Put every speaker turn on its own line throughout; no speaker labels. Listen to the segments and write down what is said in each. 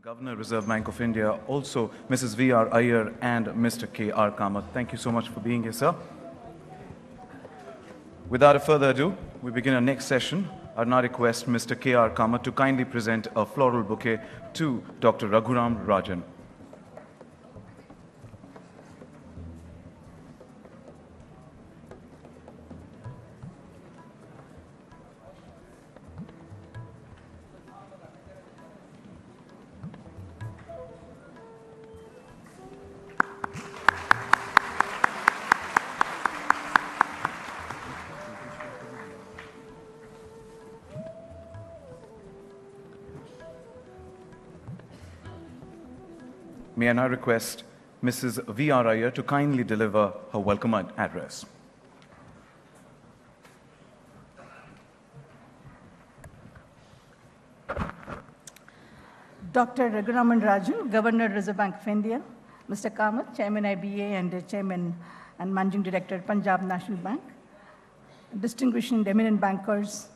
Governor, Reserve Bank of India, also Mrs. V.R. Iyer and Mr. K.R. Kamath. Thank you so much for being here, sir. Without further ado, we begin our next session. I now request Mr. K.R. Kamath to kindly present a floral bouquet to Dr. Rajhuram Rajan. May I now request Mrs. V.R. Iyer to kindly deliver her welcome address.
Dr. Rajhuram Rajan, Governor, Reserve Bank of India, Mr. Kamath, Chairman IBA and Chairman and Managing Director, Punjab National Bank, distinguished and eminent bankers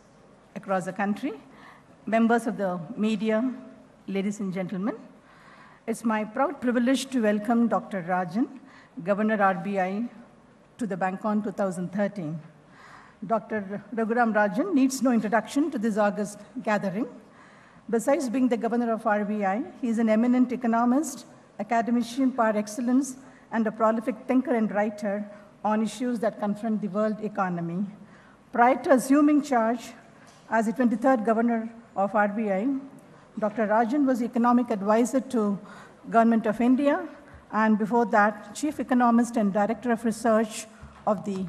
across the country, members of the media, ladies and gentlemen. It's my proud privilege to welcome Dr. Rajan, Governor RBI, to the BANCON 2013. Dr. Rajhuram Rajan needs no introduction to this august gathering. Besides being the Governor of RBI, he is an eminent economist, academician par excellence, and a prolific thinker and writer on issues that confront the world economy. Prior to assuming charge as the 23rd Governor of RBI, Dr. Rajan was economic advisor to Government of India, and before that, Chief Economist and Director of Research of the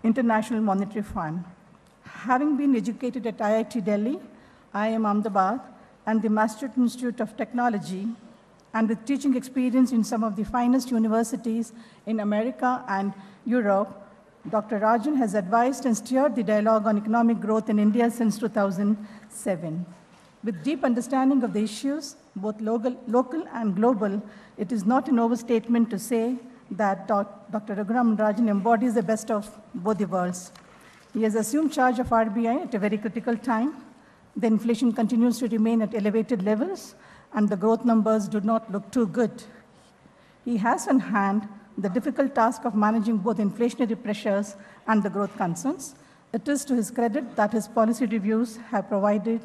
International Monetary Fund. Having been educated at IIT Delhi, IIM Ahmedabad, and the Massachusetts Institute of Technology, and with teaching experience in some of the finest universities in America and Europe, Dr. Rajan has advised and steered the dialogue on economic growth in India since 2007. With deep understanding of the issues, both local and global, it is not an overstatement to say that Dr. Rajhuram Rajan embodies the best of both the worlds. He has assumed charge of RBI at a very critical time. The inflation continues to remain at elevated levels, and the growth numbers do not look too good. He has on hand the difficult task of managing both inflationary pressures and the growth concerns. It is to his credit that his policy reviews have provided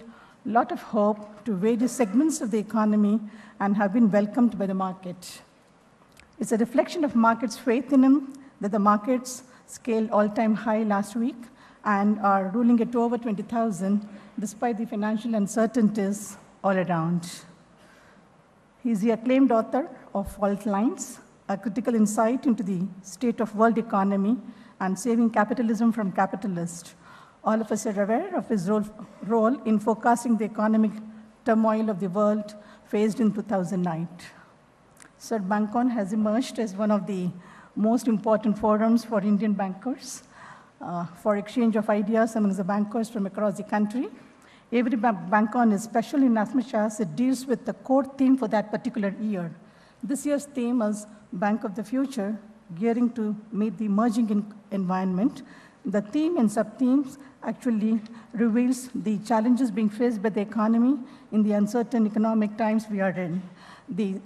a lot of hope to various segments of the economy and have been welcomed by the market. It's a reflection of markets' faith in him that the markets scaled all-time high last week and are ruling at over 20,000 despite the financial uncertainties all around. He's the acclaimed author of Fault Lines, a critical insight into the state of world economy and saving capitalism from capitalists. All of us are aware of his role in forecasting the economic turmoil of the world faced in 2009. Sir, BANCON has emerged as one of the most important forums for Indian bankers for exchange of ideas among the bankers from across the country. Every BANCON is special in as much as it deals with the core theme for that particular year. This year's theme is Bank of the Future, gearing to meet the emerging environment. The theme and sub-themes actually reveals the challenges being faced by the economy in the uncertain economic times we are in. The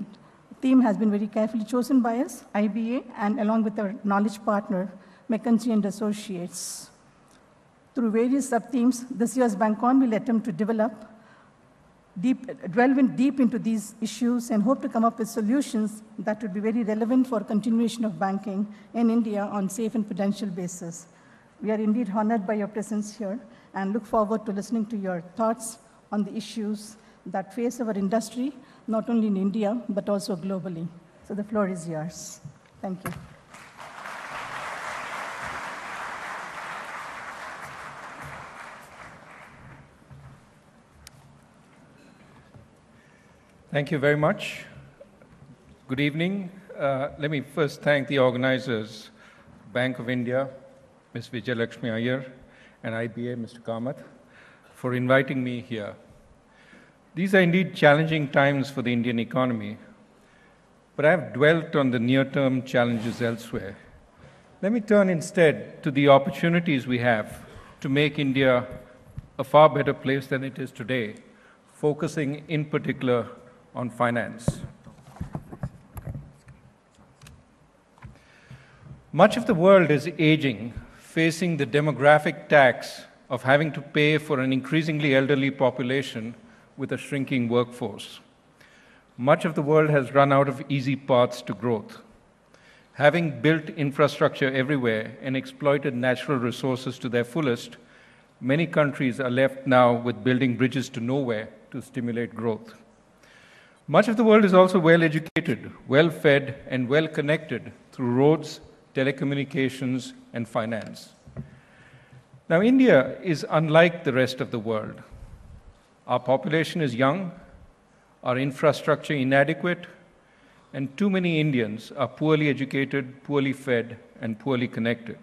theme has been very carefully chosen by us, IBA, and along with our knowledge partner, McKinsey and Associates. Through various sub-themes, this year's BANCON will attempt to delve deep into these issues and hope to come up with solutions that would be very relevant for continuation of banking in India on safe and prudential basis. We are indeed honored by your presence here and look forward to listening to your thoughts on the issues that face our industry, not only in India, but also globally. So the floor is yours. Thank you.
Thank you very much. Good evening. Let me first thank the organizers, Bank of India, Ms. Vijayalakshmi Iyer, and IBA, Mr. Kamath, for inviting me here. These are indeed challenging times for the Indian economy, but I have dwelt on the near-term challenges elsewhere. Let me turn instead to the opportunities we have to make India a far better place than it is today focusing in particular on finance. Much of the world is aging, facing the demographic tax of having to pay for an increasingly elderly population with a shrinking workforce. Much of the world has run out of easy paths to growth. Having built infrastructure everywhere and exploited natural resources to their fullest, many countries are left now with building bridges to nowhere to stimulate growth. Much of the world is also well-educated, well-fed, and well-connected through roads, telecommunications, and finance. Now, India is unlike the rest of the world. Our population is young, our infrastructure inadequate, and too many Indians are poorly educated, poorly fed, and poorly connected.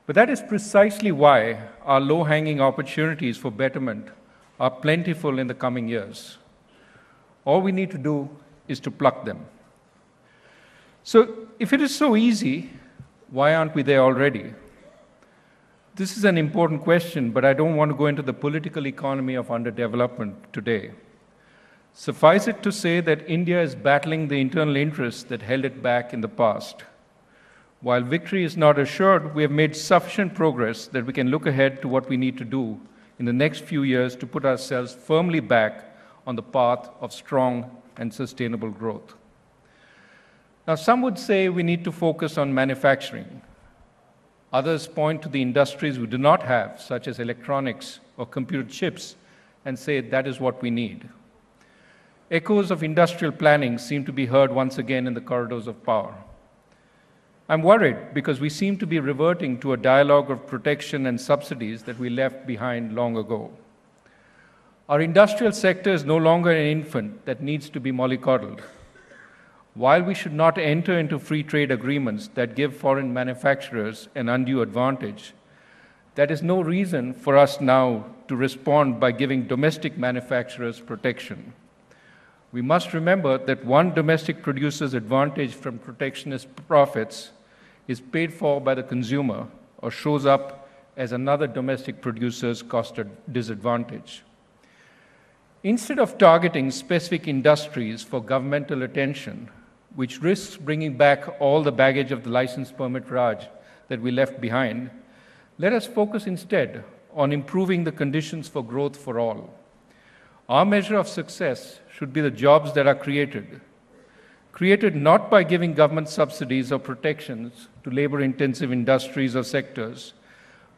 But that is precisely why our low-hanging opportunities for betterment are plentiful in the coming years. All we need to do is to pluck them. So, if it is so easy, why aren't we there already? This is an important question, but I don't want to go into the political economy of underdevelopment today. Suffice it to say that India is battling the internal interests that held it back in the past. While victory is not assured, we have made sufficient progress that we can look ahead to what we need to do in the next few years to put ourselves firmly back on the path of strong and sustainable growth. Now, some would say we need to focus on manufacturing. Others point to the industries we do not have, such as electronics or computer chips, and say that is what we need. Echoes of industrial planning seem to be heard once again in the corridors of power. I'm worried because we seem to be reverting to a dialogue of protection and subsidies that we left behind long ago. Our industrial sector is no longer an infant that needs to be mollycoddled. While we should not enter into free trade agreements that give foreign manufacturers an undue advantage, that is no reason for us now to respond by giving domestic manufacturers protection. We must remember that one domestic producer's advantage from protectionist profits is paid for by the consumer or shows up as another domestic producer's cost disadvantage. Instead of targeting specific industries for governmental attention, which risks bringing back all the baggage of the license permit Raj that we left behind, let us focus instead on improving the conditions for growth for all. Our measure of success should be the jobs that are created not by giving government subsidies or protections to labor-intensive industries or sectors,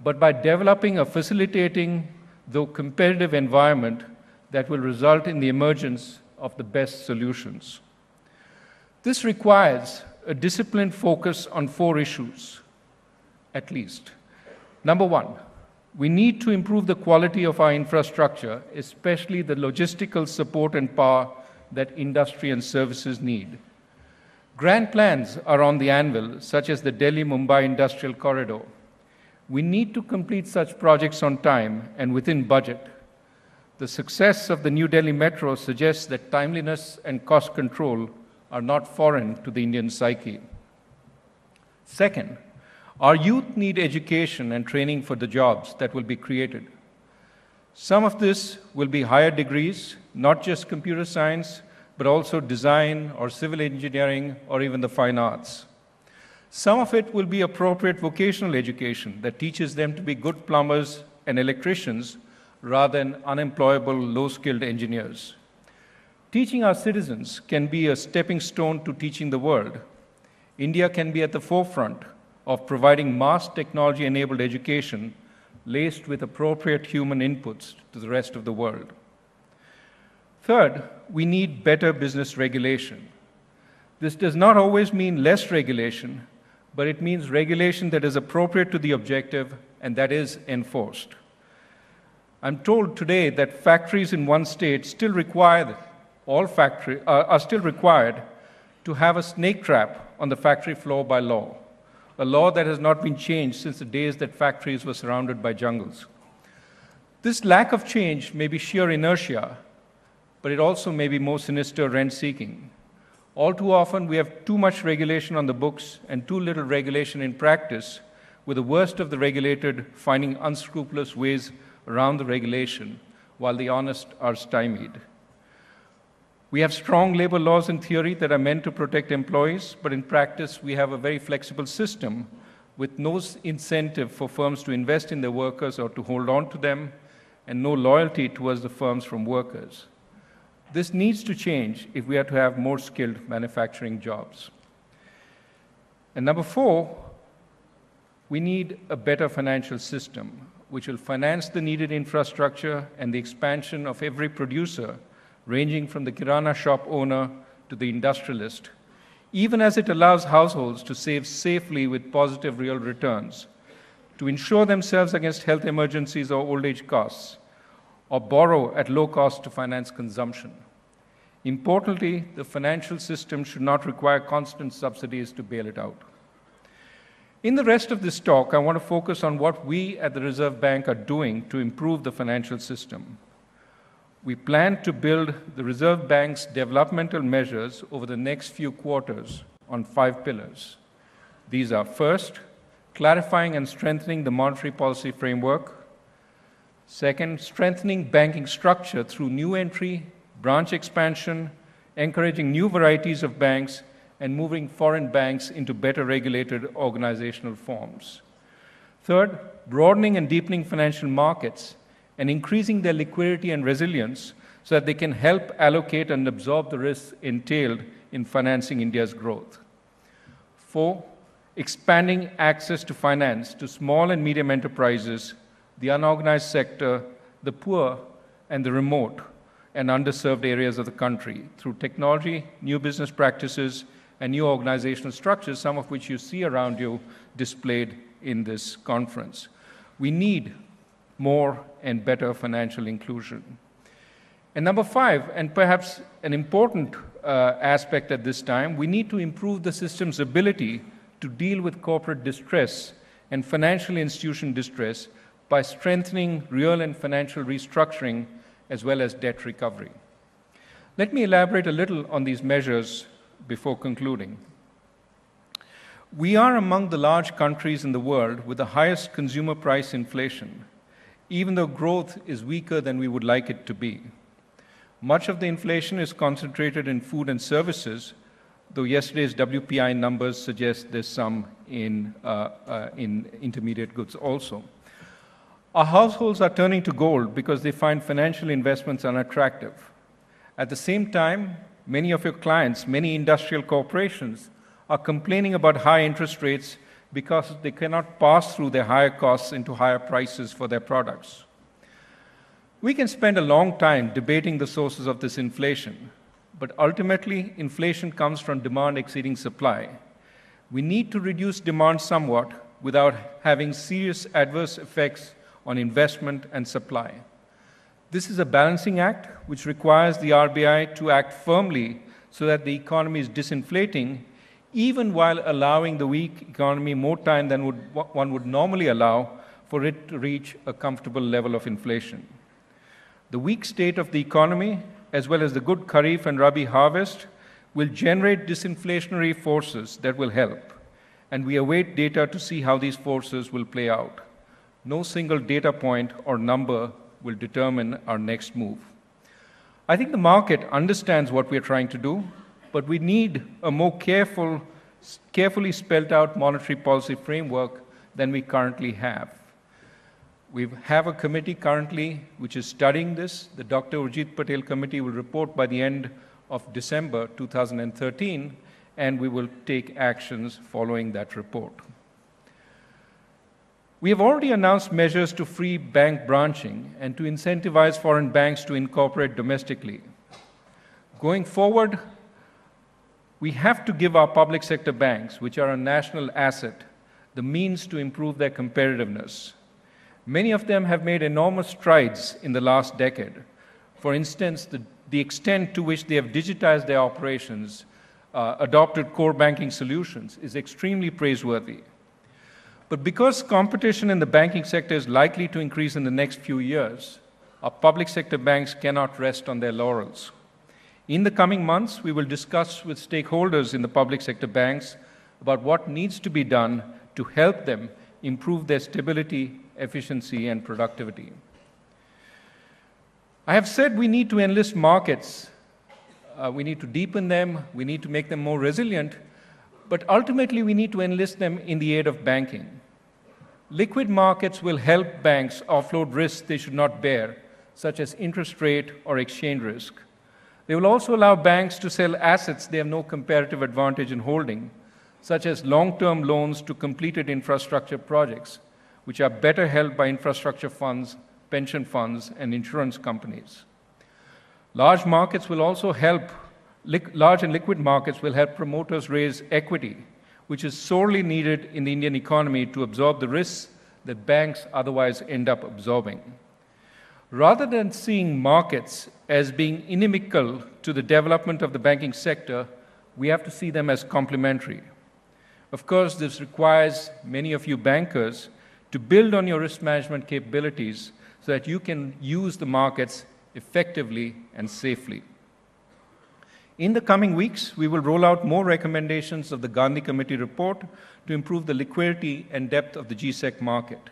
but by developing a facilitating, though competitive environment that will result in the emergence of the best solutions. This requires a disciplined focus on 4 issues, at least. Number 1, we need to improve the quality of our infrastructure, especially the logistical support and power that industry and services need. Grand plans are on the anvil, such as the Delhi-Mumbai Industrial Corridor. We need to complete such projects on time and within budget. The success of the New Delhi Metro suggests that timeliness and cost control are not foreign to the Indian psyche. Second, our youth need education and training for the jobs that will be created. Some of this will be higher degrees, not just computer science, but also design or civil engineering or even the fine arts. Some of it will be appropriate vocational education that teaches them to be good plumbers and electricians rather than unemployable, low-skilled engineers. Teaching our citizens can be a stepping stone to teaching the world. India can be at the forefront of providing mass technology-enabled education laced with appropriate human inputs to the rest of the world. Third, we need better business regulation. This does not always mean less regulation, but it means regulation that is appropriate to the objective and that is enforced. I'm told today that factories in one state still require, are still required to have a snake trap on the factory floor by law, a law that has not been changed since the days that factories were surrounded by jungles. This lack of change may be sheer inertia, but it also may be more sinister rent-seeking. All too often, we have too much regulation on the books and too little regulation in practice, with the worst of the regulated finding unscrupulous ways around the regulation while the honest are stymied. We have strong labor laws in theory that are meant to protect employees, but in practice, we have a very flexible system with no incentive for firms to invest in their workers or to hold on to them, and no loyalty towards the firms from workers. This needs to change if we are to have more skilled manufacturing jobs. And number 4, we need a better financial system, which will finance the needed infrastructure and the expansion of every producer, ranging from the kirana shop owner to the industrialist, even as it allows households to save safely with positive real returns, to insure themselves against health emergencies or old age costs, or borrow at low cost to finance consumption. Importantly, the financial system should not require constant subsidies to bail it out. In the rest of this talk, I want to focus on what we at the Reserve Bank are doing to improve the financial system. We plan to build the Reserve Bank's developmental measures over the next few quarters on 5 pillars. These are, first, clarifying and strengthening the monetary policy framework. Second, strengthening banking structure through new entry, branch expansion, encouraging new varieties of banks, and moving foreign banks into better regulated organizational forms. Third, broadening and deepening financial markets and increasing their liquidity and resilience so that they can help allocate and absorb the risks entailed in financing India's growth. 4, expanding access to finance to small and medium enterprises, the unorganized sector, the poor, and the remote and underserved areas of the country through technology, new business practices, and new organizational structures, some of which you see around you displayed in this conference. We need more and better financial inclusion. And number 5, and perhaps an important aspect at this time, we need to improve the system's ability to deal with corporate distress and financial institution distress by strengthening real and financial restructuring as well as debt recovery. Let me elaborate a little on these measures before concluding. We are among the large countries in the world with the highest consumer price inflation, even though growth is weaker than we would like it to be. Much of the inflation is concentrated in food and services, though yesterday's WPI numbers suggest there's some in intermediate goods also. Our households are turning to gold because they find financial investments unattractive. At the same time, many of your clients, many industrial corporations, are complaining about high interest rates because they cannot pass through their higher costs into higher prices for their products. We can spend a long time debating the sources of this inflation, but ultimately, inflation comes from demand exceeding supply. We need to reduce demand somewhat without having serious adverse effects on investment and supply. This is a balancing act which requires the RBI to act firmly so that the economy is disinflating, even while allowing the weak economy more time than one would normally allow for it to reach a comfortable level of inflation. The weak state of the economy, as well as the good Kharif and Rabi harvest, will generate disinflationary forces that will help, and we await data to see how these forces will play out. No single data point or number will determine our next move. I think the market understands what we're trying to do, but we need a more carefully spelled out monetary policy framework than we currently have. We have a committee currently which is studying this. The Dr. Urjit Patel Committee will report by the end of December 2013, and we will take actions following that report. We have already announced measures to free bank branching and to incentivize foreign banks to incorporate domestically. Going forward, we have to give our public sector banks, which are a national asset, the means to improve their competitiveness. Many of them have made enormous strides in the last decade. For instance, the extent to which they have digitized their operations, adopted core banking solutions, is extremely praiseworthy. But because competition in the banking sector is likely to increase in the next few years, our public sector banks cannot rest on their laurels. In the coming months, we will discuss with stakeholders in the public sector banks about what needs to be done to help them improve their stability, efficiency, and productivity. I have said we need to enlist markets. We need to deepen them. We need to make them more resilient. But ultimately, we need to enlist them in the aid of banking. Liquid markets will help banks offload risks they should not bear, such as interest rate or exchange risk. They will also allow banks to sell assets they have no comparative advantage in holding, such as long-term loans to completed infrastructure projects, which are better held by infrastructure funds, pension funds, and insurance companies. Large and liquid markets will help promoters raise equity, which is sorely needed in the Indian economy to absorb the risks that banks otherwise end up absorbing. Rather than seeing markets as being inimical to the development of the banking sector, we have to see them as complementary. Of course, this requires many of you bankers to build on your risk management capabilities so that you can use the markets effectively and safely. In the coming weeks, we will roll out more recommendations of the Gandhi Committee report to improve the liquidity and depth of the GSEC market.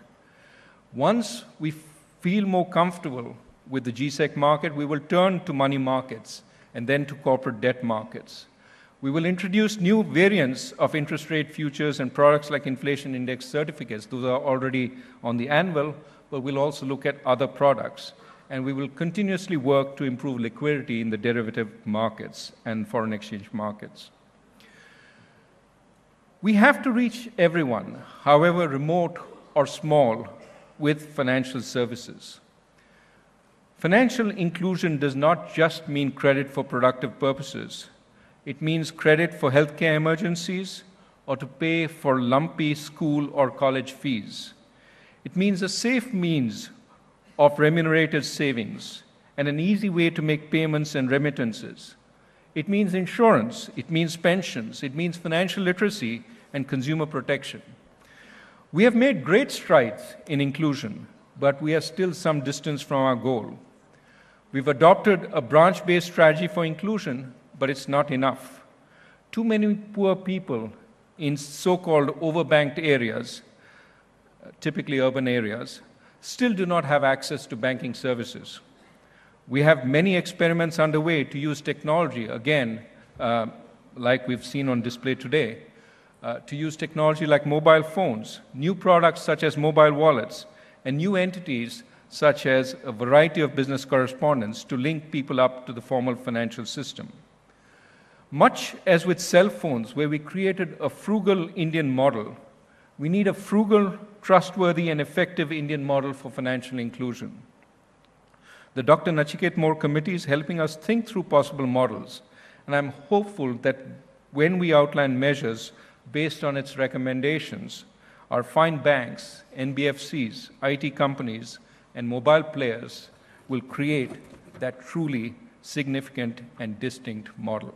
Once we feel more comfortable with the GSEC market, we will turn to money markets and then to corporate debt markets. We will introduce new variants of interest rate futures and products like inflation index certificates. Those are already on the anvil, but we'll also look at other products. And we will continuously work to improve liquidity in the derivative markets and foreign exchange markets. We have to reach everyone, however remote or small, with financial services. Financial inclusion does not just mean credit for productive purposes. It means credit for healthcare emergencies or to pay for lumpy school or college fees. It means a safe means of remunerated savings and an easy way to make payments and remittances. It means insurance, it means pensions, it means financial literacy and consumer protection. We have made great strides in inclusion, but we are still some distance from our goal. We've adopted a branch-based strategy for inclusion, but it's not enough. Too many poor people in so-called overbanked areas, typically urban areas, still do not have access to banking services. We have many experiments underway to use technology, again, like we've seen on display today, to use technology like mobile phones, new products such as mobile wallets, and new entities such as a variety of business correspondents to link people up to the formal financial system. Much as with cell phones, where we created a frugal Indian model, we need a frugal, trustworthy, and effective Indian model for financial inclusion. The Dr. Nachiket Moore Committee is helping us think through possible models, and I'm hopeful that when we outline measures based on its recommendations, our fine banks, NBFCs, IT companies, and mobile players will create that truly significant and distinct model.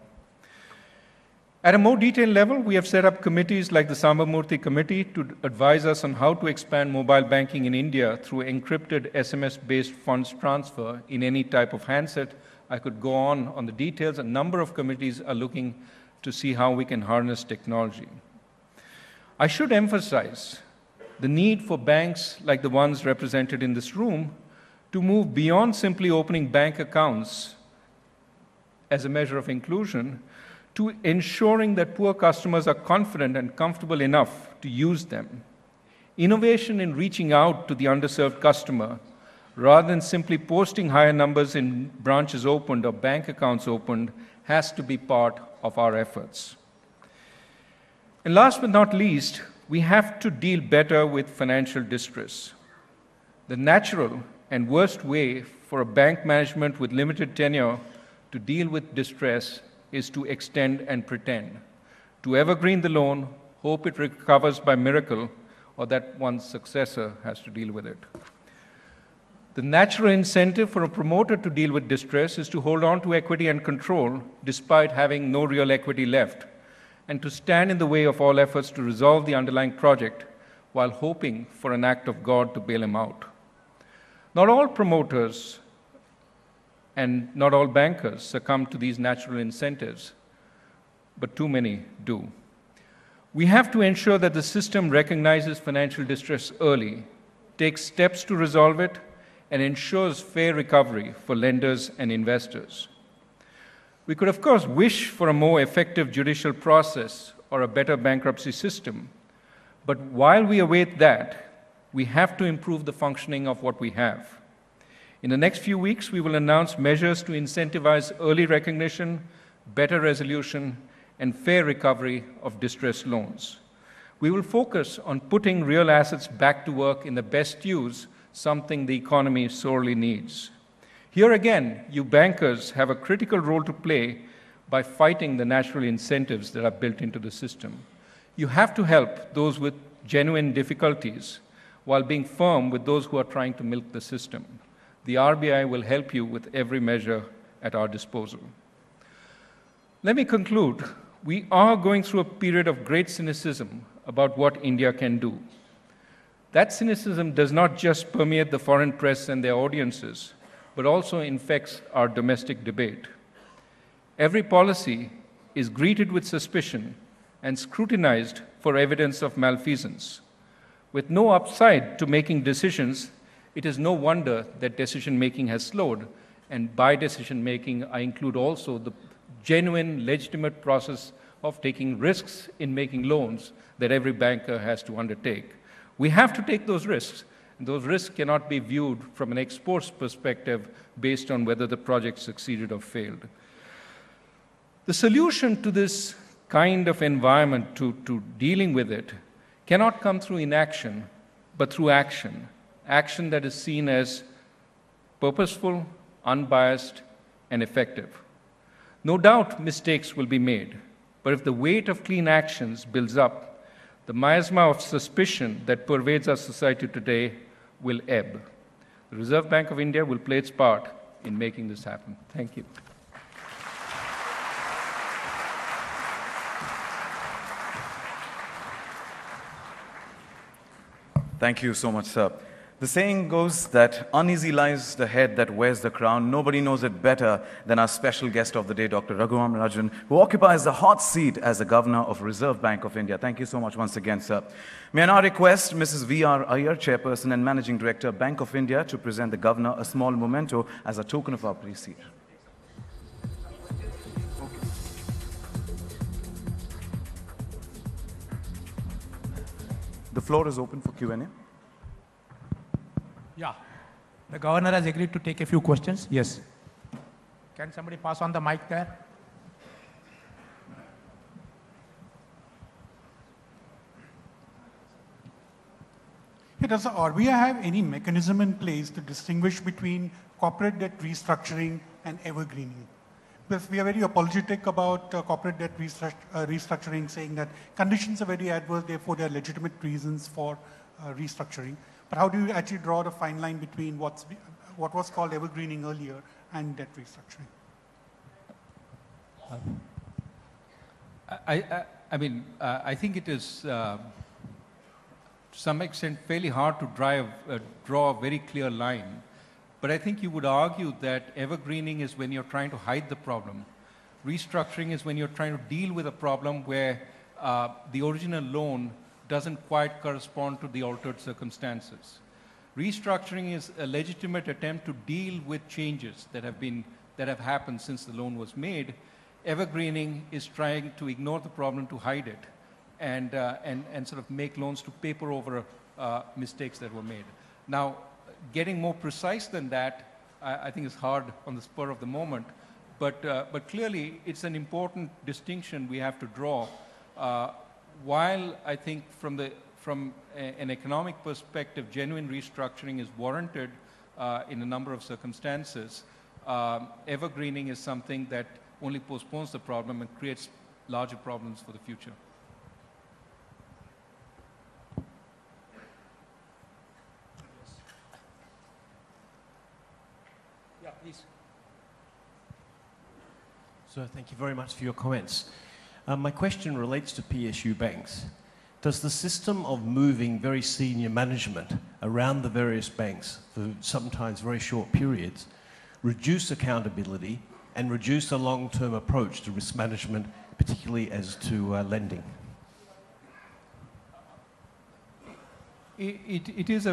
At a more detailed level, we have set up committees like the Sambamurthy Committee to advise us on how to expand mobile banking in India through encrypted SMS-based funds transfer in any type of handset. I could go on the details. A number of committees are looking to see how we can harness technology. I should emphasize the need for banks like the ones represented in this room to move beyond simply opening bank accounts as a measure of inclusion to ensuring that poor customers are confident and comfortable enough to use them. Innovation in reaching out to the underserved customer, rather than simply posting higher numbers in branches opened or bank accounts opened, has to be part of our efforts. And last but not least, we have to deal better with financial distress. The natural and worst way for a bank management with limited tenure to deal with distress is to extend and pretend, to evergreen the loan, hope it recovers by miracle, or that one's successor has to deal with it. The natural incentive for a promoter to deal with distress is to hold on to equity and control despite having no real equity left, and to stand in the way of all efforts to resolve the underlying project while hoping for an act of God to bail him out. Not all promoters and not all bankers succumb to these natural incentives, but too many do. We have to ensure that the system recognizes financial distress early, takes steps to resolve it, and ensures fair recovery for lenders and investors. We could, of course, wish for a more effective judicial process or a better bankruptcy system, but while we await that, we have to improve the functioning of what we have. In the next few weeks, we will announce measures to incentivize early recognition, better resolution, and fair recovery of distressed loans. We will focus on putting real assets back to work in the best use, something the economy sorely needs. Here again, you bankers have a critical role to play by fighting the natural incentives that are built into the system. You have to help those with genuine difficulties while being firm with those who are trying to milk the system. The RBI will help you with every measure at our disposal. Let me conclude. We are going through a period of great cynicism about what India can do. That cynicism does not just permeate the foreign press and their audiences, but also infects our domestic debate. Every policy is greeted with suspicion and scrutinized for evidence of malfeasance. With no upside to making decisions, it is no wonder that decision-making has slowed, and by decision-making, I include also the genuine, legitimate process of taking risks in making loans that every banker has to undertake. We have to take those risks, and those risks cannot be viewed from an ex-post perspective based on whether the project succeeded or failed. The solution to this kind of environment, to dealing with it, cannot come through inaction, but through action. Action that is seen as purposeful, unbiased, and effective. No doubt mistakes will be made, but if the weight of clean actions builds up, the miasma of suspicion that pervades our society today will ebb. The Reserve Bank of India will play its part in making this happen. Thank you.
Thank you so much, sir. The saying goes that uneasy lies the head that wears the crown. Nobody knows it better than our special guest of the day, Dr. Rajhuram Rajan, who occupies the hot seat as the Governor of Reserve Bank of India. Thank you so much once again, sir. May I now request Mrs. V.R. Iyer, Chairperson and Managing Director, Bank of India, to present the Governor a small memento as a token of our appreciation. The floor is open for Q&A.
Yeah. The governor has agreed to take a few questions. Yes. Can somebody pass on the mic there?
Does the RBI have any mechanism in place to distinguish between corporate debt restructuring and evergreening? Because we are very apologetic about corporate debt restructuring, saying that conditions are very adverse, therefore there are legitimate reasons for restructuring. But how do you actually draw the fine line between what was called evergreening earlier and debt restructuring?
I think it is, to some extent, fairly hard to draw a very clear line. But I think you would argue that evergreening is when you're trying to hide the problem. Restructuring is when you're trying to deal with a problem where the original loan doesn't quite correspond to the altered circumstances. Restructuring is a legitimate attempt to deal with changes that have happened since the loan was made. Evergreening is trying to ignore the problem, to hide it, and sort of make loans to paper over mistakes that were made. Now, getting more precise than that, I think is hard on the spur of the moment, but clearly it's an important distinction we have to draw. While I think from an economic perspective, genuine restructuring is warranted in a number of circumstances, evergreening is something that only postpones the problem and creates larger problems for the future.
Yeah, please.
So thank you very much for your comments. My question relates to PSU banks. Does the system of moving very senior management around the various banks for sometimes very short periods reduce accountability and reduce a long-term approach to risk management, particularly as to lending?
It's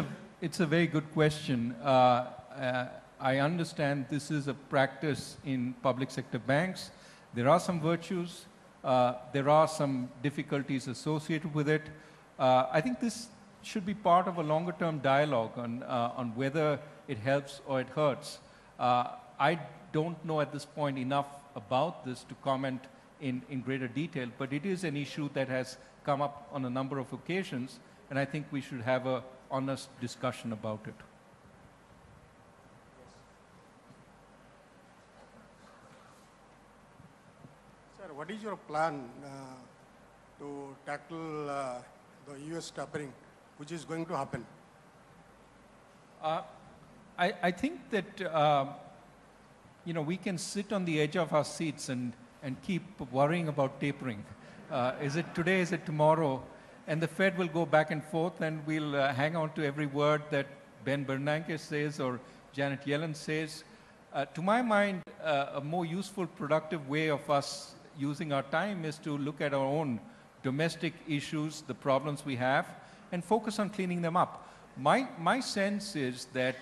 a very good question. I understand this is a practice in public sector banks. There are some virtues. There are some difficulties associated with it. I think this should be part of a longer-term dialogue on whether it helps or it hurts. I don't know at this point enough about this to comment in greater detail, but it is an issue that has come up on a number of occasions, and I think we should have an honest discussion about it.
Sir, what is your plan to tackle the US tapering, which is going to happen?
I think that we can sit on the edge of our seats and keep worrying about tapering. Is it today? Is it tomorrow? And the Fed will go back and forth, and we'll hang on to every word that Ben Bernanke says or Janet Yellen says. To my mind, a more useful, productive way of us using our time is to look at our own domestic issues, the problems we have, and focus on cleaning them up. My sense is that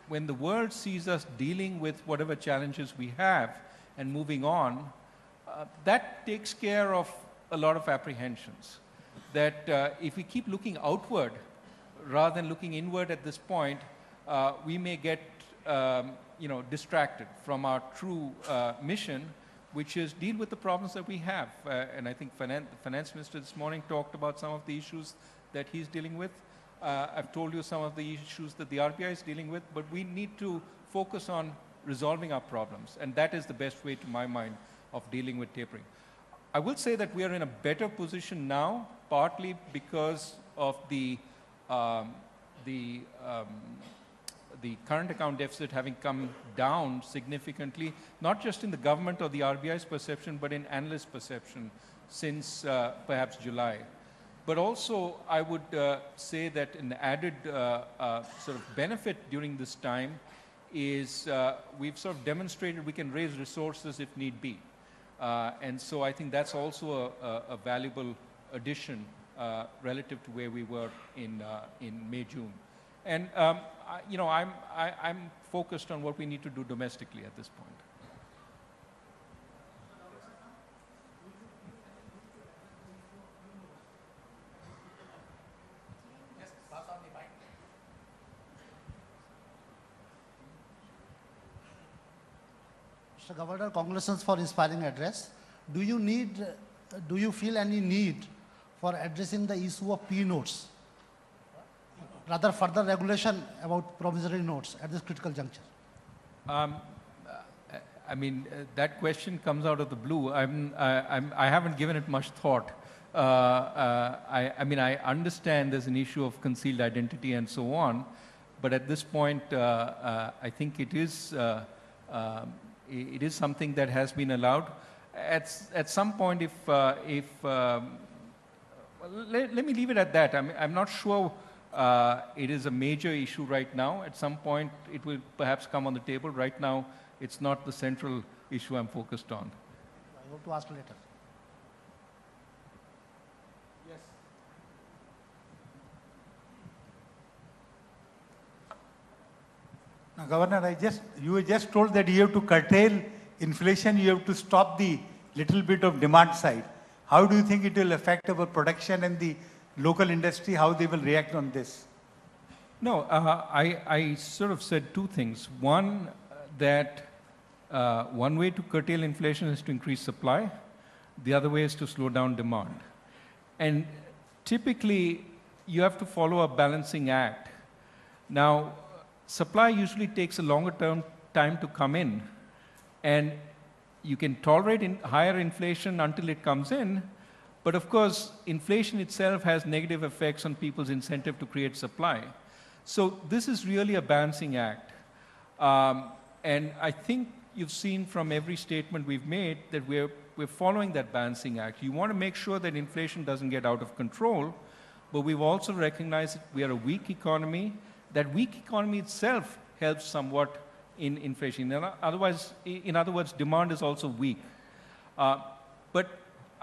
when the world sees us dealing with whatever challenges we have and moving on, that takes care of a lot of apprehensions. That if we keep looking outward rather than looking inward at this point, we may get distracted from our true mission, which is deal with the problems that we have. And I think the finance minister this morning talked about some of the issues that he's dealing with. I've told you some of the issues that the RBI is dealing with, but we need to focus on resolving our problems. And that is the best way, to my mind, of dealing with tapering. I will say that we are in a better position now, partly because of the current account deficit having come down significantly, not just in the government or the RBI's perception, but in analyst perception since perhaps July. But also, I would say that an added sort of benefit during this time is we've sort of demonstrated we can raise resources if need be. And so I think that's also a valuable addition relative to where we were in May, June. And I'm focused on what we need to do domestically at this point.
Mr. Governor, congratulations for inspiring address. Do you feel any need for addressing the issue of P-notes? Rather further regulation about promissory notes at this critical juncture?
I mean, that question comes out of the blue. I haven't given it much thought. I mean, I understand there's an issue of concealed identity and so on, but at this point, I think it is something that has been allowed. At some point, let me leave it at that. I'm not sure it is a major issue right now. At some point, it will perhaps come on the table. Right now, it's not the central issue I'm focused on.
I hope to ask later.
Yes.
Now, Governor, you were just told that you have to curtail inflation, you have to stop the little bit of demand side. How do you think it will affect our production and the local industry, how they will react on this?
No, I sort of said two things. One, that one way to curtail inflation is to increase supply. The other way is to slow down demand. And typically, you have to follow a balancing act. Now, supply usually takes a longer time to come in. And you can tolerate higher inflation until it comes in. But of course, inflation itself has negative effects on people's incentive to create supply. So this is really a balancing act. And I think you've seen from every statement we've made that we're following that balancing act. You want to make sure that inflation doesn't get out of control, but we've also recognized that we are a weak economy. That weak economy itself helps somewhat in inflation. In other words, demand is also weak. But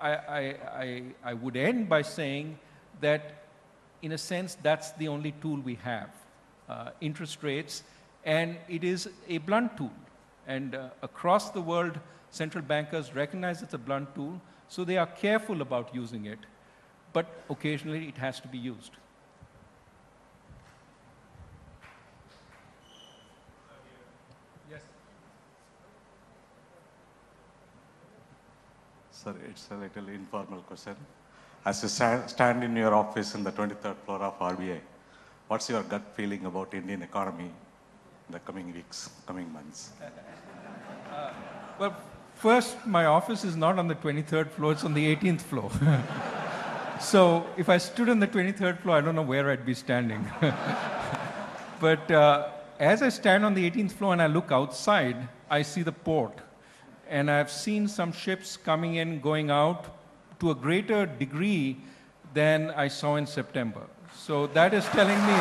I would end by saying that, in a sense, that's the only tool we have. interest rates, and it is a blunt tool. And across the world, central bankers recognize it's a blunt tool, so they are careful about using it, but occasionally it has to be used.
Yes.
Sir, it's a little informal question. As you stand in your office in the 23rd floor of RBI, what's your gut feeling about Indian economy in the coming weeks, coming months?
Well, first, my office is not on the 23rd floor, it's on the 18th floor. So if I stood on the 23rd floor, I don't know where I'd be standing. But as I stand on the 18th floor and I look outside, I see the port. And I've seen some ships coming in, going out to a greater degree than I saw in September. So that is telling me...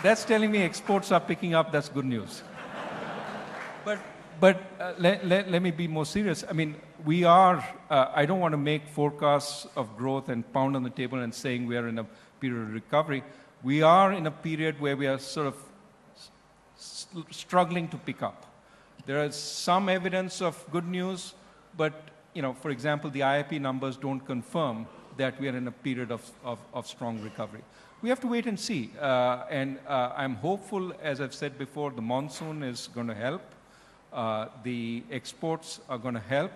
That's telling me exports are picking up. That's good news. But let me be more serious. I mean, we are, I don't want to make forecasts of growth and pound on the table and saying we are in a period of recovery. We are in a period where we are sort of struggling to pick up. There is some evidence of good news, but, you know, for example, the IIP numbers don't confirm that we are in a period of strong recovery. We have to wait and see. I'm hopeful, as I've said before, the monsoon is going to help. The exports are going to help.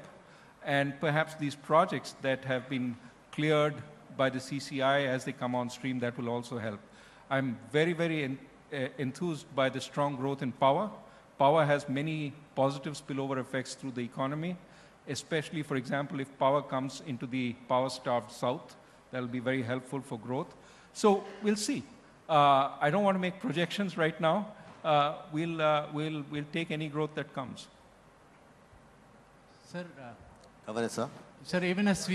And perhaps these projects that have been cleared by the CCI as they come on stream, that will also help. I'm very, very enthused by the strong growth in power. Power has many positive spillover effects through the economy, especially, for example, if power comes into the power-starved south. That will be very helpful for growth. So we'll see. I don't want to make projections right now. We'll take any growth that comes.
Sir,
Governor, sir.
Sir, even as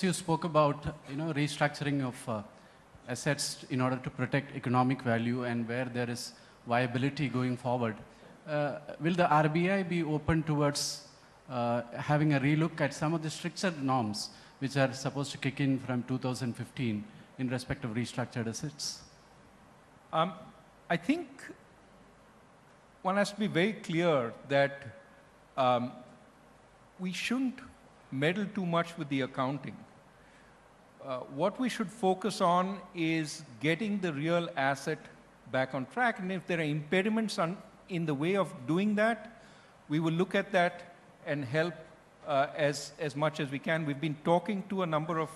you spoke about, restructuring of assets in order to protect economic value and where there is viability going forward, will the RBI be open towards having a relook at some of the stricter norms which are supposed to kick in from 2015 in respect of restructured assets?
I think one has to be very clear that we shouldn't meddle too much with the accounting. What we should focus on is getting the real asset back on track. And if there are impediments in the way of doing that, we will look at that and help as much as we can. We've been talking to a number of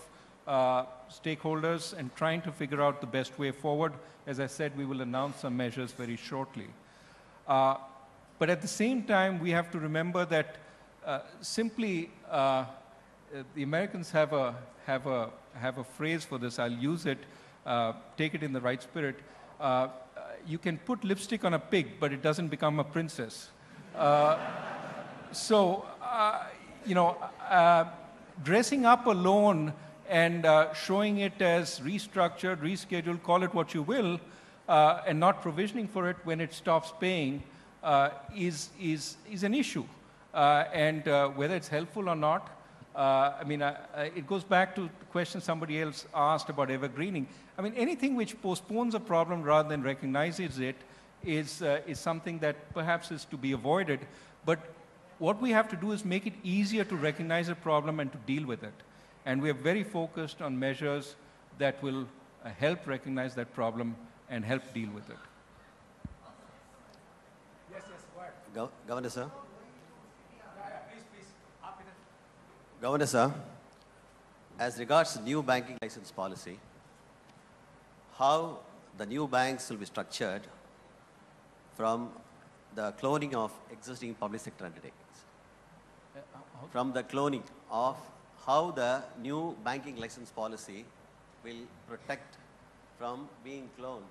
stakeholders and trying to figure out the best way forward. As I said, we will announce some measures very shortly. But at the same time, we have to remember that simply the Americans have a phrase for this. I'll use it. Take it in the right spirit. You can put lipstick on a pig, but it doesn't become a princess. Dressing up a loan and showing it as restructured, rescheduled, call it what you will, and not provisioning for it when it stops paying is an issue. Whether it's helpful or not, it goes back to the question somebody else asked about evergreening. I mean, anything which postpones a problem rather than recognizes it is something that perhaps is to be avoided. But what we have to do is make it easier to recognize a problem and to deal with it. And we are very focused on measures that will help recognize that problem and help deal with it.
Yes, go ahead. Governor, sir. Governor, sir, as regards new banking license policy, how the new banks will be structured from the cloning of existing public sector undertakings? From the cloning of how the new banking license policy will protect from being cloned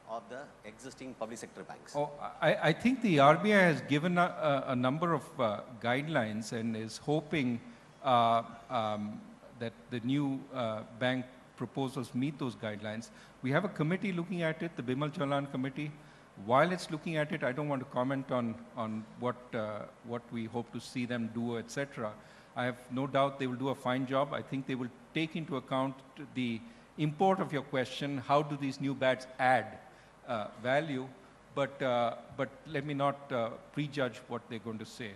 of the existing public sector banks?
Oh, I think the RBI has given a number of guidelines and is hoping that the new bank proposals meet those guidelines. We have a committee looking at it, the Bimal Chalan committee. While it's looking at it, I don't want to comment on what we hope to see them do, etc. I have no doubt they will do a fine job. I think they will take into account the import of your question, how do these new BATs add value, but let me not prejudge what they're going to say.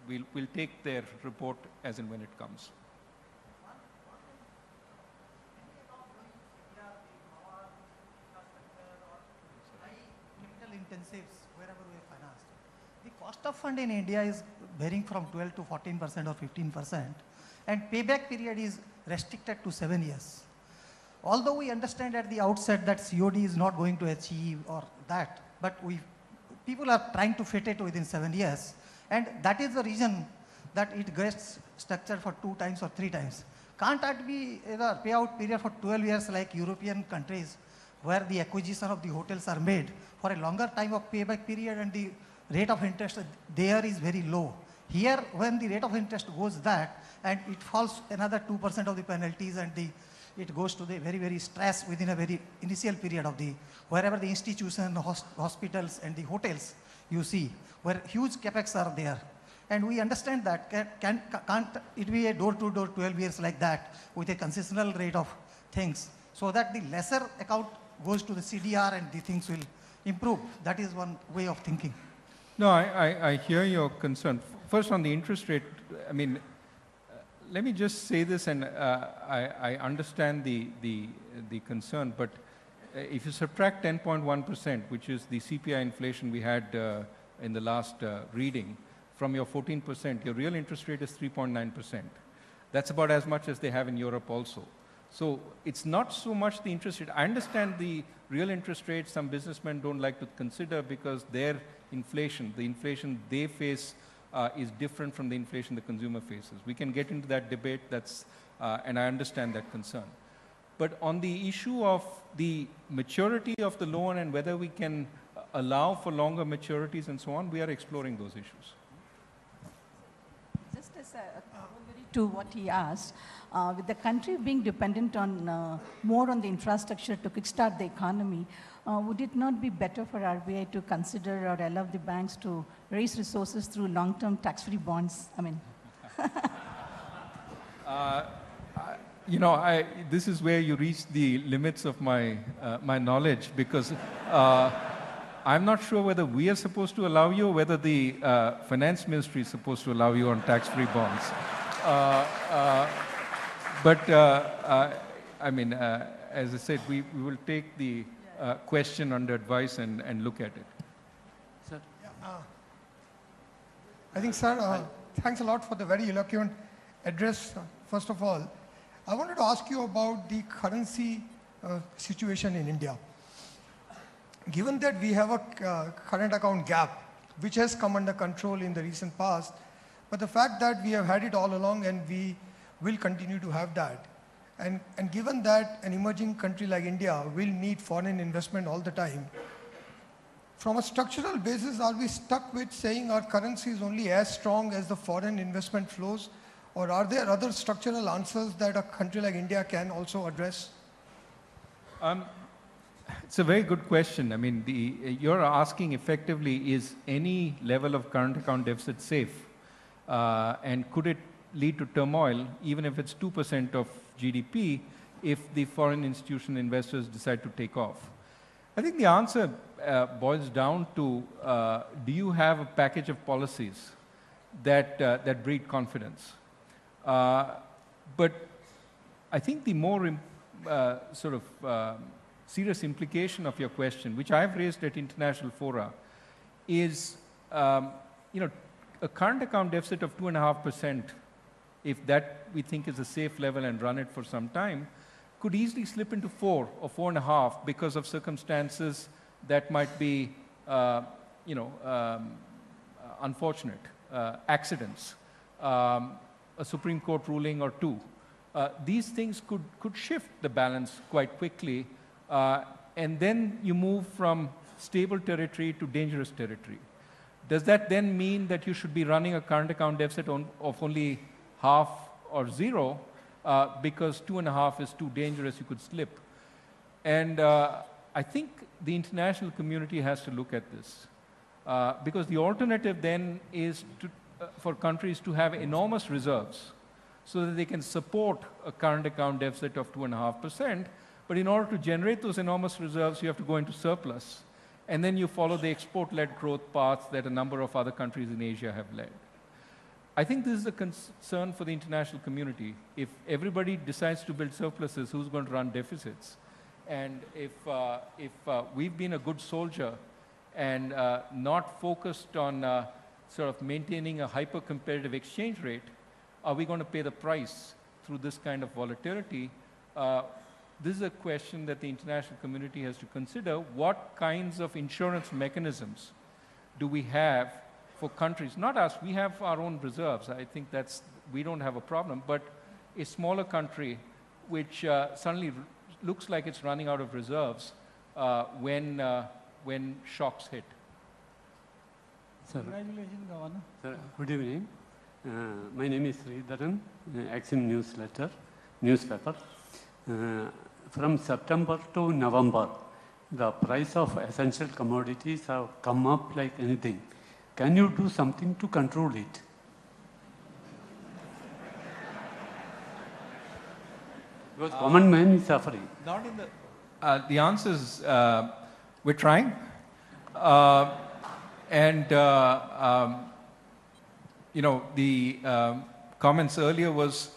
We'll take their report as and when it comes.
Intensives wherever we are financed. The cost of fund in India is varying from 12 to 14% or 15%, and payback period is restricted to 7 years. Although we understand at the outset that COD is not going to achieve or that, but people are trying to fit it within 7 years, and that is the reason that it gets structured for 2 times or 3 times. Can't that be a payout period for 12 years like European countries, where the acquisition of the hotels are made for a longer time of payback period and the rate of interest there is very low. Here, when the rate of interest goes that and it falls another 2% of the penalties and it goes to the very, very stress within a very initial period of wherever the institution, hospitals and the hotels you see, where huge capex are there. And we understand that, can't it be a door-to-door 12 years like that with a consistent rate of things, so that the lesser account goes to the CDR and the things will improve. That is one way of thinking.
No, I hear your concern. First, on the interest rate, I mean, let me just say this, and I understand the concern, but if you subtract 10.1%, which is the CPI inflation we had in the last reading, from your 14%, your real interest rate is 3.9%. That's about as much as they have in Europe also. So it's not so much the interest rate. I understand the real interest rate some businessmen don't like to consider because their inflation, the inflation they face is different from the inflation the consumer faces. We can get into that debate, and I understand that concern. But on the issue of the maturity of the loan and whether we can allow for longer maturities and so on, we are exploring those issues.
Just as a corollary to what he asked, with the country being dependent on more on the infrastructure to kickstart the economy, would it not be better for RBI to consider or allow the banks to raise resources through long-term tax-free bonds? I mean,
you know, this is where you reach the limits of my my knowledge, because I'm not sure whether we are supposed to allow you or whether the finance ministry is supposed to allow you on tax-free bonds. But I mean, as I said, we will take the question under advice and look at it.
Sir? I think, sir, thanks a lot for the very eloquent address, first of all. I wanted to ask you about the currency situation in India. Given that we have a current account gap, which has come under control in the recent past, but the fact that we have had it all along and we will continue to have that, and given that an emerging country like India will need foreign investment all the time, from a structural basis, are we stuck with saying our currency is only as strong as the foreign investment flows? Or are there other structural answers that a country like India can also address?
It's a very good question. I mean, you're asking effectively, is any level of current account deficit safe? And could it lead to turmoil, even if it's 2% of GDP, if the foreign institution investors decide to take off? I think the answer boils down to, do you have a package of policies that breed confidence? But I think the more sort of serious implication of your question, which I've raised at international fora, is you know, a current account deficit of 2.5%, if that we think is a safe level and run it for some time, could easily slip into 4 or 4.5 because of circumstances that might be, you know, unfortunate, accidents. A Supreme Court ruling or 2. These things could shift the balance quite quickly, and then you move from stable territory to dangerous territory. Does that then mean that you should be running a current account deficit of only half or 0, because 2.5 is too dangerous, you could slip? And I think the international community has to look at this, because the alternative then is to for countries to have enormous reserves so that they can support a current account deficit of 2.5%. But in order to generate those enormous reserves, you have to go into surplus. And then you follow the export-led growth path that a number of other countries in Asia have led. I think this is a concern for the international community. If everybody decides to build surpluses, who's going to run deficits? And if we've been a good soldier and not focused on sort of maintaining a hyper-competitive exchange rate, are we going to pay the price through this kind of volatility? This is a question that the international community has to consider. What kinds of insurance mechanisms do we have for countries? Not us, we have our own reserves. I think we don't have a problem, but a smaller country which suddenly looks like it's running out of reserves when shocks hit.
Sir.
Congratulations, Governor.
Sir, good evening. My name is Rajan, Axim newspaper. From September to November, the price of essential commodities have come up like anything. Can you do something to control it? Because common man is suffering.
Not in the answer is we're trying. You know, the comments earlier was,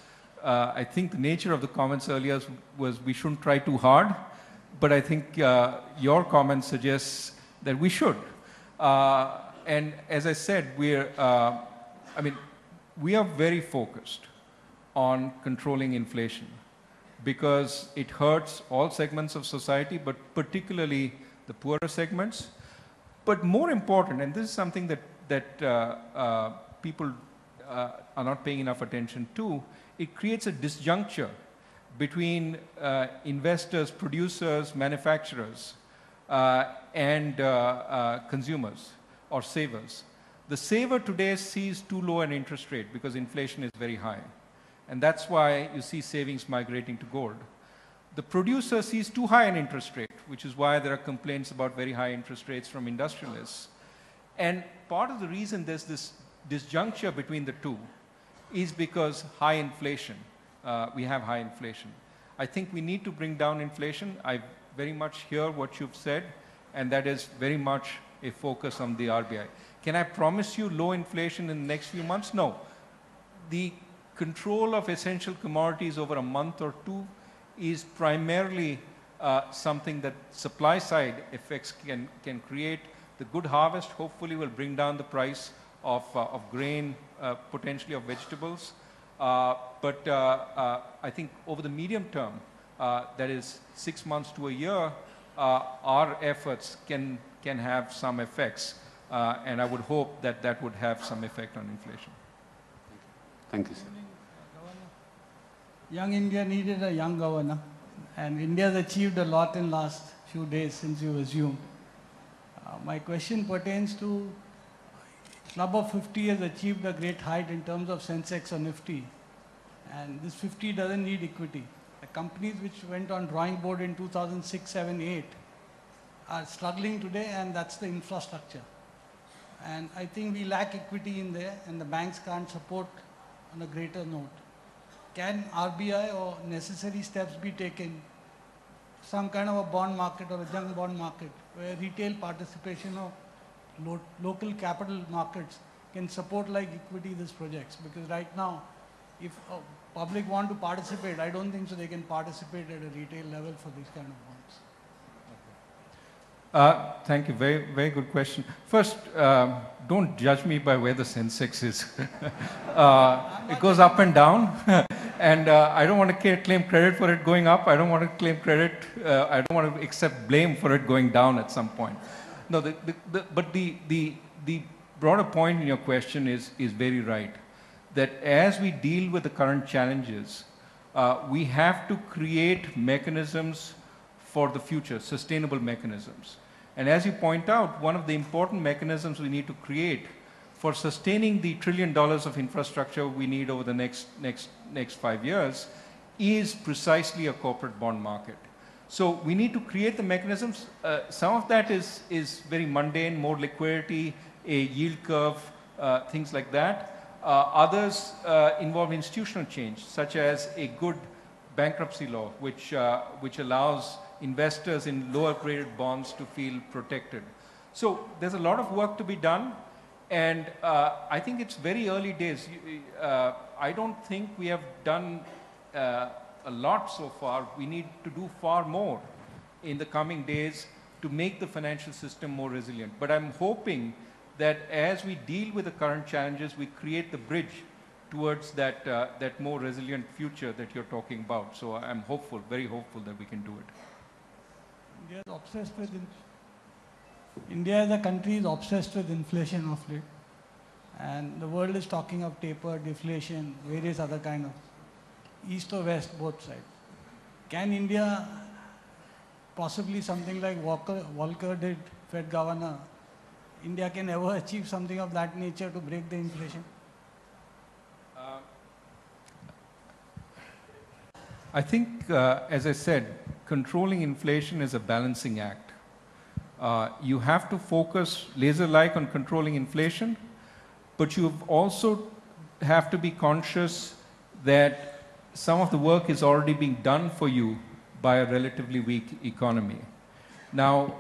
I think the nature of the comments earlier was we shouldn't try too hard, but I think your comment suggests that we should. And as I said, we are very focused on controlling inflation because it hurts all segments of society, but particularly the poorer segments. But more important, and this is something that people are not paying enough attention to, it creates a disjuncture between investors, producers, manufacturers, and consumers or savers. The saver today sees too low an interest rate because inflation is very high. And that's why you see savings migrating to gold. The producer sees too high an interest rate, which is why there are complaints about very high interest rates from industrialists. And part of the reason there's this disjuncture between the two is because high inflation. We have high inflation. I think we need to bring down inflation. I very much hear what you've said, and that is very much a focus on the RBI. Can I promise you low inflation in the next few months? No. The control of essential commodities over a month or two is primarily something that supply side effects can create. The good harvest hopefully will bring down the price of grain, potentially of vegetables. But I think over the medium term, that is 6 months to a year, our efforts can have some effects. And I would hope that that would have some effect on inflation.
Thank you, sir.
Young India needed a young governor, and India has achieved a lot in last few days since you assumed. My question pertains to Club of 50 has achieved a great height in terms of Sensex or Nifty, and this 50 doesn't need equity. The companies which went on drawing board in 2006, 7, 8 are struggling today, and that's the infrastructure. And I think we lack equity in there, and the banks can't support on a greater note. Can RBI or necessary steps be taken, some kind of a bond market or a junk bond market, where retail participation of local capital markets can support like equity these projects? Because right now, if public want to participate, I don't think so they can participate at a retail level for these kind of bonds.
Thank you. Very, very good question. First, don't judge me by where the Sensex is. It goes up and down. And I don't want to claim credit for it going up. I don't want to claim credit. I don't want to accept blame for it going down at some point. No, but the broader point in your question is very right. That as we deal with the current challenges, we have to create mechanisms for the future, sustainable mechanisms. And as you point out, one of the important mechanisms we need to create for sustaining the $1 trillion of infrastructure we need over the next 5 years is precisely a corporate bond market. So we need to create the mechanisms. Some of that is very mundane, more liquidity, a yield curve, things like that. Others involve institutional change, such as a good bankruptcy law, which allows investors in lower graded bonds to feel protected. So there's a lot of work to be done, and I think it's very early days. I don't think we have done a lot so far. We need to do far more in the coming days to make the financial system more resilient. But I'm hoping that as we deal with the current challenges, we create the bridge towards that, that more resilient future that you're talking about. So I'm hopeful, very hopeful that we can do it.
India is obsessed with India as a country is obsessed with inflation of late. And the world is talking of taper, deflation, various other kind of, east or west, both sides. Can India, possibly something like Volcker did, Fed governor, India can ever achieve something of that nature to break the inflation?
I think, as I said, controlling inflation is a balancing act. You have to focus laser-like on controlling inflation, but you also have to be conscious that some of the work is already being done for you by a relatively weak economy. Now,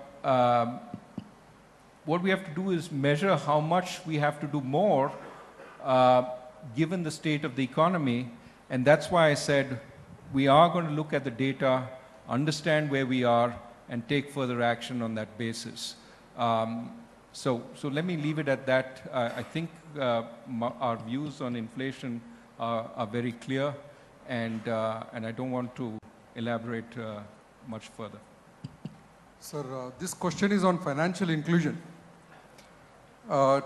what we have to do is measure how much we have to do more given the state of the economy, and that's why I said we are going to look at the data, understand where we are, and take further action on that basis. So let me leave it at that. I think our views on inflation are very clear, and I don't want to elaborate much further.
Sir, this question is on financial inclusion.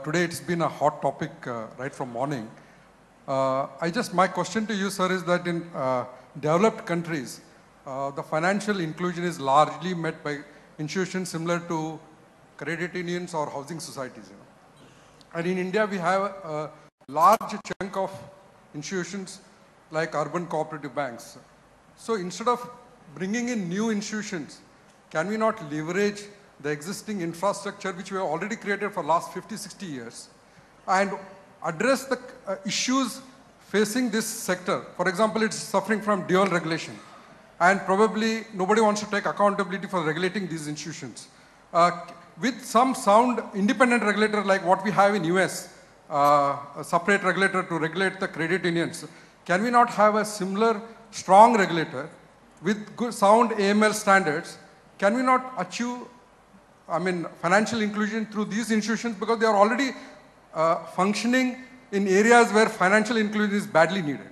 Today it's been a hot topic right from morning. My question to you, sir, is that in developed countries, the financial inclusion is largely met by institutions similar to credit unions or housing societies. You know. And in India, we have a large chunk of institutions like urban cooperative banks. So instead of bringing in new institutions, can we not leverage the existing infrastructure which we have already created for the last 50, 60 years and address the issues facing this sector? For example, it's suffering from dual regulation, and probably nobody wants to take accountability for regulating these institutions. With some sound independent regulator like what we have in US, a separate regulator to regulate the credit unions, can we not have a similar strong regulator with good sound AML standards? Can we not achieve, financial inclusion through these institutions, because they are already functioning in areas where financial inclusion is badly needed?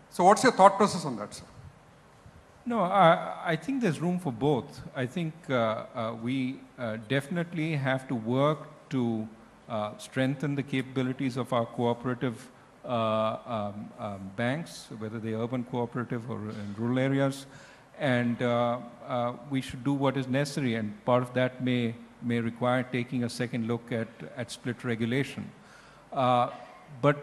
So what's your thought process on that, sir?
No, I think there's room for both. I think we definitely have to work to strengthen the capabilities of our cooperative banks, whether they're urban cooperative or in rural areas. And we should do what is necessary, and part of that may require taking a second look at split regulation. But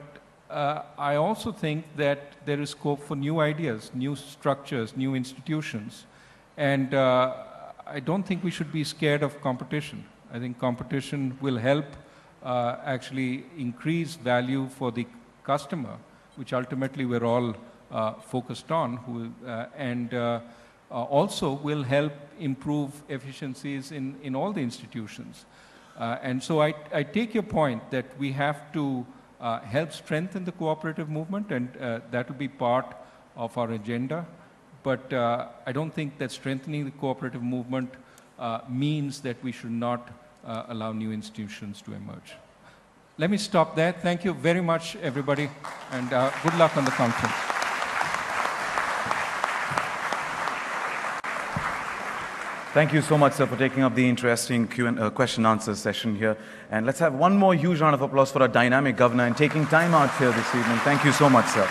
I also think that there is scope for new ideas, new structures, new institutions. And I don't think we should be scared of competition. I think competition will help actually increase value for the customer, which ultimately we're all focused on, and also will help improve efficiencies in all the institutions. And so I take your point that we have to help strengthen the cooperative movement, and that will be part of our agenda. But I don't think that strengthening the cooperative movement means that we should not allow new institutions to emerge. Let me stop there. Thank you very much, everybody, and good luck on the conference.
Thank you so much, sir, for taking up the interesting question and answer session here. And let's have one more huge round of applause for our dynamic governor and taking time out here this evening. Thank you so much, sir.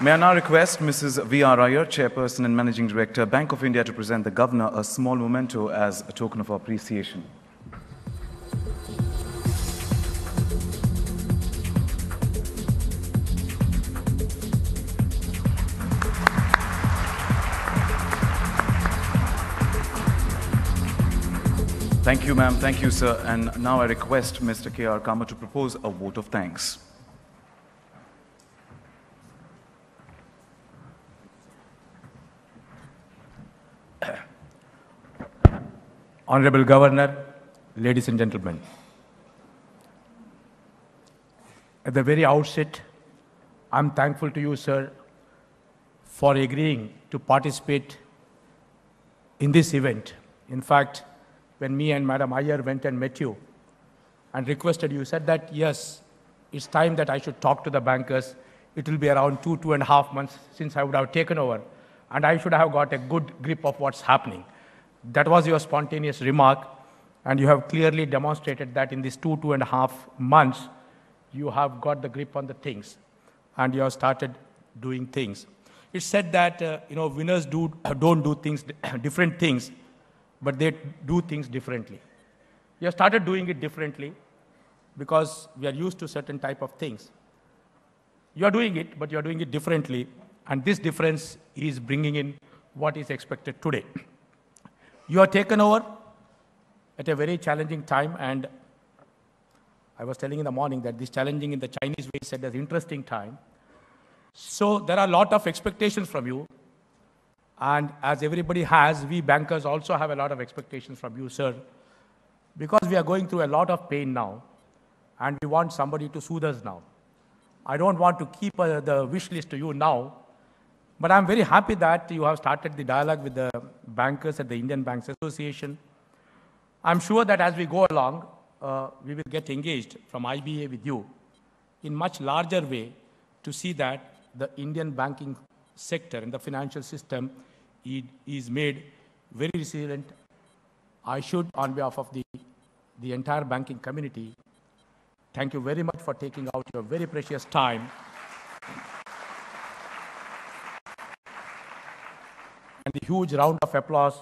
May I now request Mrs. V.R. Iyer, Chairperson and Managing Director, Bank of India, to present the governor a small memento as a token of appreciation. Thank you, ma'am. Thank you, sir. And now I request Mr. K.R. Kamath to propose a vote of thanks.
Honorable Governor, ladies and gentlemen, at the very outset, I'm thankful to you, sir, for agreeing to participate in this event. In fact, when me and Madam Iyer went and met you and requested, you said that, yes, it's time that I should talk to the bankers. It will be around 2.5 months since I would have taken over, and I should have got a good grip of what's happening. That was your spontaneous remark, and you have clearly demonstrated that in these 2.5 months, you have got the grip on the things, and you have started doing things. It's said that winners don't do things, different things, but they do things differently. You have started doing it differently because we are used to certain type of things. You are doing it, but you are doing it differently, and this difference is bringing in what is expected today. You are taken over at a very challenging time, and I was telling in the morning that this challenging in the Chinese way is said as interesting time. So there are a lot of expectations from you, and as everybody has, we bankers also have a lot of expectations from you, sir, because we are going through a lot of pain now, and we want somebody to soothe us now. I don't want to keep the wish list to you now, but I'm very happy that you have started the dialogue with the bankers at the Indian Banks Association. I'm sure that as we go along, we will get engaged from IBA with you in much larger way to see that the Indian banking sector and the financial system is made very resilient. I should, on behalf of the entire banking community, thank you very much for taking out your very precious time. And the huge round of applause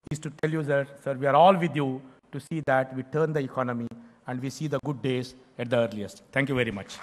is to tell you that, sir, we are all with you to see that we turn the economy and we see the good days at the earliest. Thank you very much.